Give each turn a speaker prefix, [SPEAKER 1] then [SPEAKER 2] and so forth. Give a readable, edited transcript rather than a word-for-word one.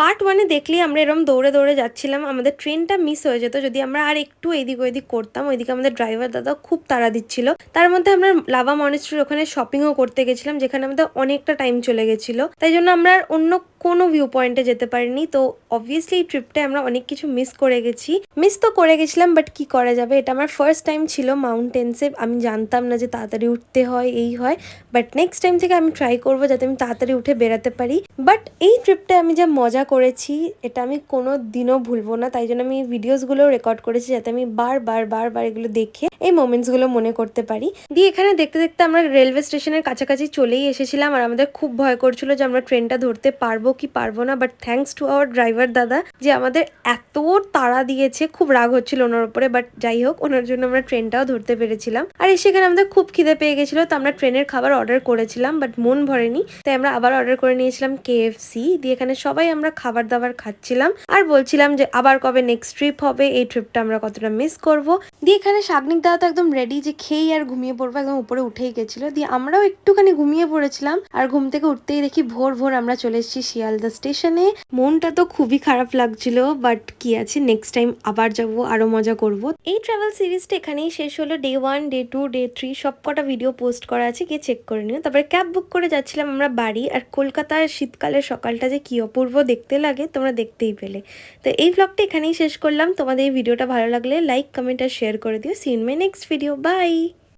[SPEAKER 1] Part 1-এ দেখলেই আমরা এরকম দৌড়ে দৌড়ে যাচ্ছিলাম, আমাদের ট্রেনটা মিস হয়ে যেত যদি আমরা আর একটু এদিক ওদিক করতাম। ওইদিকে আমাদের ড্রাইভার দাদা খুব তাড়া দিচ্ছিল। তার মধ্যে আমরা লাভা মনেস্ট্রির ওখানে শপিংও করতে গেছিলাম, যেখানে আমাদের অনেকটা টাইম চলে গেছিল। তাই জন্য আমরা আর অন্য কোনো ভিউ পয়েন্টে যেতে পারিনি। তো অবভিয়াসলি এই ট্রিপটায় আমরা অনেক কিছু মিস করে গেছি। মিস তো করে গেছিলাম, বাট কি করা যাবে, এটা আমার ফার্স্ট টাইম ছিল মাউন্টেন্সে। আমি জানতাম না যে তাড়াতাড়ি উঠতে হয়, এই হয়। বাট নেক্সট টাইম থেকে আমি ট্রাই করবো যাতে আমি তাড়াতাড়ি উঠে বেরাতে পারি। বাট এই ট্রিপটায় আমি যা মজা করেছি এটা আমি কোনো দিনও ভুলবো না। তাই জন্য আমি এই ভিডিওসগুলো রেকর্ড করেছি, যাতে আমি বারবার এগুলো দেখে এই মোমেন্টসগুলো মনে করতে পারি। দিয়ে এখানে দেখতে দেখতে আমরা রেলওয়ে স্টেশনের কাছাকাছি চলেই এসেছিলাম, আর আমাদের খুব ভয় করছিল যে আমরা ট্রেনটা ধরতে পারবো কি পারবো না। But thanks to our driver দাদা যে আমাদের এত তাড়া দিয়েছে, খুব রাগ হচ্ছিল ওনার উপরে। বাট যাই হোক, ওনার জন্য আমরা ট্রেনটাও ধরতে পেরেছিলাম। আর সেখানে আমাদের খুব খিদে পেয়ে গেছিল, তো আমরা ট্রেনের খাবার অর্ডার করেছিলাম, বাট মন ভরেনি। তাই আমরা আবার অর্ডার করে নিয়েছিলাম KFC। দিয়ে এখানে সবাই আমরা খাবার দাবার খাচ্ছিলাম আর বলছিলাম যে আবার কবে নেক্সট ট্রিপ হবে, এই ট্রিপটা আমরা কতটা মিস করব। দিয়ে এখানে শাগনিক দাদা তো একদম রেডি যে খেয়েই আর ঘুমিয়ে পড়বো, একদম উপরে উঠেই গেছিল। দিয়ে আমরাও একটুখানি ঘুমিয়ে পড়েছিলাম, আর ঘুম থেকে উঠতেই দেখি ভোর ভোর আমরা চলে এসেছি শিয়ালদা স্টেশনে। মনটা তো খুবই খারাপ লাগছিল, বাট কি আছে, নেক্সট টাইম আবার যাবো, আরো মজা করব। এই ট্রাভেল সিরিজটা এখানেই শেষ হলো। ডে 1, ডে 2, ডে 3 সব কটা ভিডিও পোস্ট করা আছে, গিয়ে চেক করে নিও। তারপরে ক্যাব বুক করে যাচ্ছিলাম আমরা বাড়ি। আর কলকাতার শীতকালের সকালটা যে কি অপূর্ব দেখতে লাগে তোমরা দেখতেই পেলে। তো এই ব্লগটা এখানেই শেষ করলাম। তোমাদের এই ভিডিওটা ভালো লাগলে লাইক, কমেন্ট আর শেয়ার করে দিও। See in my next video. By.